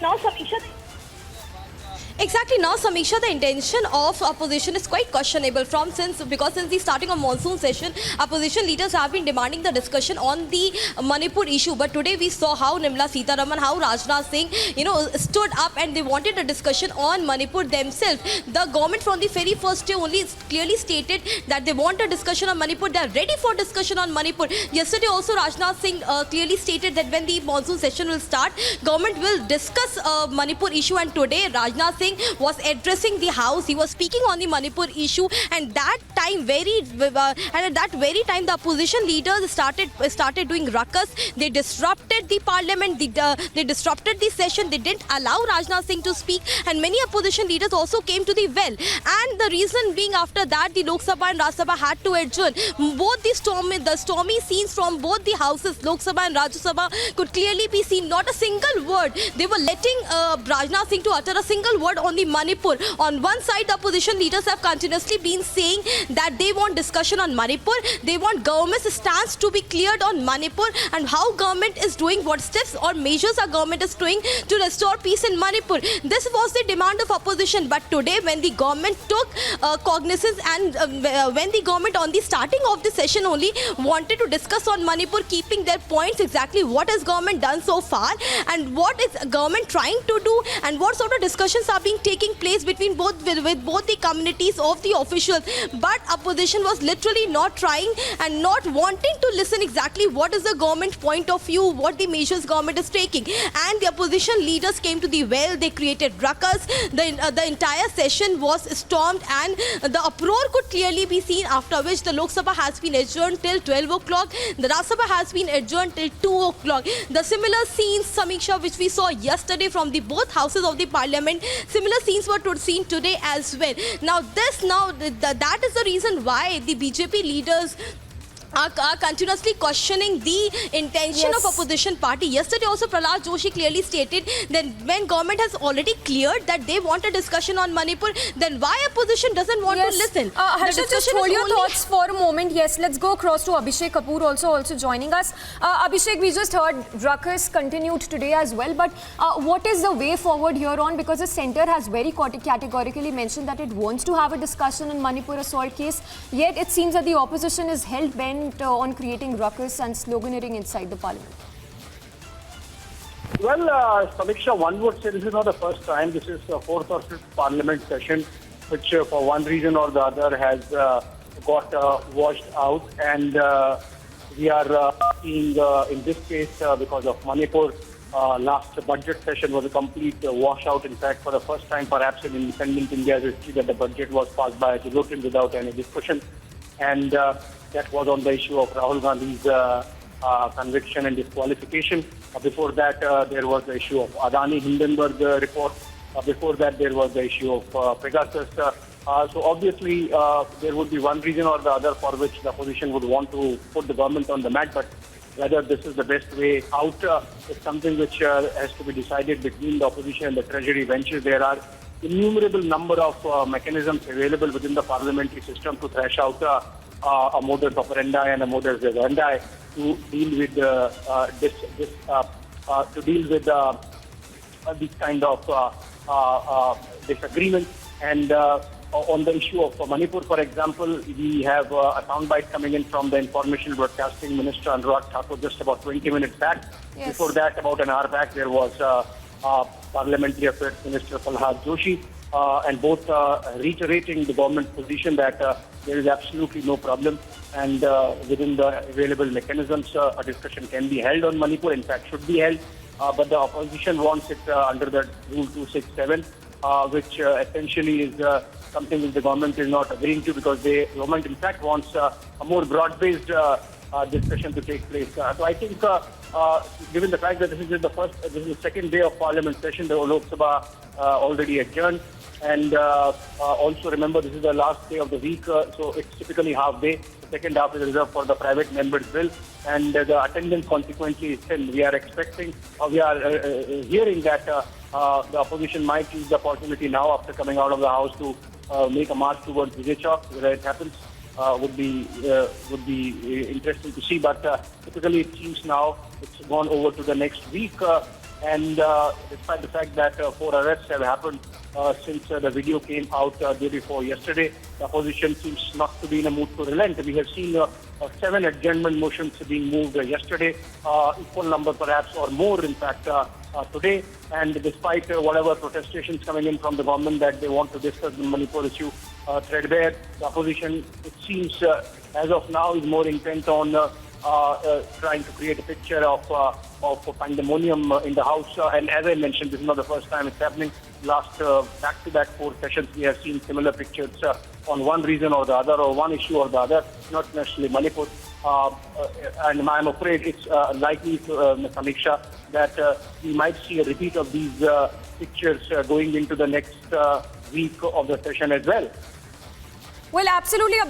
Now, Samisha, Exactly. Now, Samisha, the intention of opposition is quite questionable since the starting of monsoon session, opposition leaders have been demanding the discussion on the Manipur issue. But today we saw how Nirmala Sitharaman, how Rajnath Singh, stood up and they wanted a discussion on Manipur themselves. The government from the very first day only clearly stated that they want a discussion on Manipur. They are ready for discussion on Manipur. Yesterday also Rajnath Singh clearly stated that when the monsoon session will start, government will discuss Manipur issue. And today Rajnath Singh was addressing the house. He was speaking on the Manipur issue, and at that very time the opposition leaders started doing ruckus. They disrupted the parliament. They disrupted the session. They didn't allow Rajnath Singh to speak, and many opposition leaders also came to the well. And the reason being, after that the Lok Sabha and Rajya Sabha had to adjourn. Both the stormy scenes from both the houses, Lok Sabha and Rajya Sabha, could clearly be seen. Not a single word. They were letting Rajnath Singh to utter a single word on the Manipur. On one side, the opposition leaders have continuously been saying that they want discussion on Manipur. They want government's stance to be cleared on Manipur and how government is doing, what steps or measures our government is doing to restore peace in Manipur. This was the demand of opposition. But today, when the government took cognizance and when the government on the starting of the session only wanted to discuss on Manipur, keeping their points exactly what has government done so far and what is government trying to do and what sort of discussions are being taking place between both the communities of the officials. But opposition was literally not trying and not wanting to listen exactly what is the government point of view, what the measures government is taking. And the opposition leaders came to the well. They created ruckus. The entire session was stormed, and the uproar could clearly be seen, after which the Lok Sabha has been adjourned till 12 o'clock. The Rajya Sabha has been adjourned till 2 o'clock. The similar scenes, Samiksha, which we saw yesterday from the both houses of the parliament, similar scenes were seen today as well. Now that is the reason why the BJP leaders are continuously questioning the intention of opposition party. Yesterday also Prahlad Joshi clearly stated that when government has already cleared that they want a discussion on Manipur, then why opposition doesn't want to listen? Harsha, just hold your thoughts for a moment. Yes, let's go across to Abhishek Kapoor also joining us. Abhishek, we just heard ruckus continued today as well, but what is the way forward here on? Because the centre has very categorically mentioned that it wants to have a discussion on Manipur assault case, yet it seems that the opposition is hell-bent on creating ruckus and sloganeering inside the parliament. Well, Samiksha, one would say this is not the first time. This is the fourth or fifth parliament session, which for one reason or the other has got washed out. And we are seeing in this case, because of Manipur, last budget session was a complete washout. In fact, for the first time perhaps in independent India's history, that the budget was passed by a resolution without any discussion. And that was on the issue of Rahul Gandhi's conviction and disqualification. Before that, there was the issue of Adani Hindenburg report. Before that, there was the issue of Pegasus. So obviously, there would be one reason or the other for which the opposition would want to put the government on the mat. But whether this is the best way out is something which has to be decided between the opposition and the treasury benches. There are innumerable number of mechanisms available within the parliamentary system to thrash out a modus operandi and a modus vivendi to deal with this kind of disagreements. And on the issue of Manipur, for example, we have a soundbite coming in from the Information Broadcasting Minister Anurag Thakur just about 20 minutes back. Yes. Before that, about an hour back, there was Parliamentary Affairs Minister Prahlad Joshi, and both reiterating the government position that there is absolutely no problem, and within the available mechanisms, a discussion can be held on Manipur. In fact, should be held, but the opposition wants it under the Rule 267, which essentially is something which the government is not agreeing to, because the government, in fact, wants a more broad-based discussion to take place. So I think, given the fact that this is the second day of Parliament session, the Lok Sabha already adjourned, and also remember this is the last day of the week, so it's typically half day. The second half is reserved for the private members' bill, and the attendance consequently is thin. We are expecting, we are hearing that the opposition might use the opportunity now after coming out of the house to make a march towards Vijay Chowk. Whether it happens would be interesting to see. But typically, it seems now it's gone over to the next week. And despite the fact that 4 arrests have happened since the video came out day before yesterday, the opposition seems not to be in a mood to relent. We have seen 7 adjournment motions being moved yesterday, equal number perhaps or more in fact today. And despite whatever protestations coming in from the government that they want to discuss the Manipur issue threadbare, the opposition, it seems as of now, is more intent on trying to create a picture of pandemonium in the House. And as I mentioned, this is not the first time it's happening. Last back-to-back 4 sessions, we have seen similar pictures on one reason or the other, or one issue or the other, not necessarily Manipur. And I'm afraid it's likely, Ms. Samiksha, that we might see a repeat of these pictures going into the next week of the session as well. Well, absolutely, Abhishek.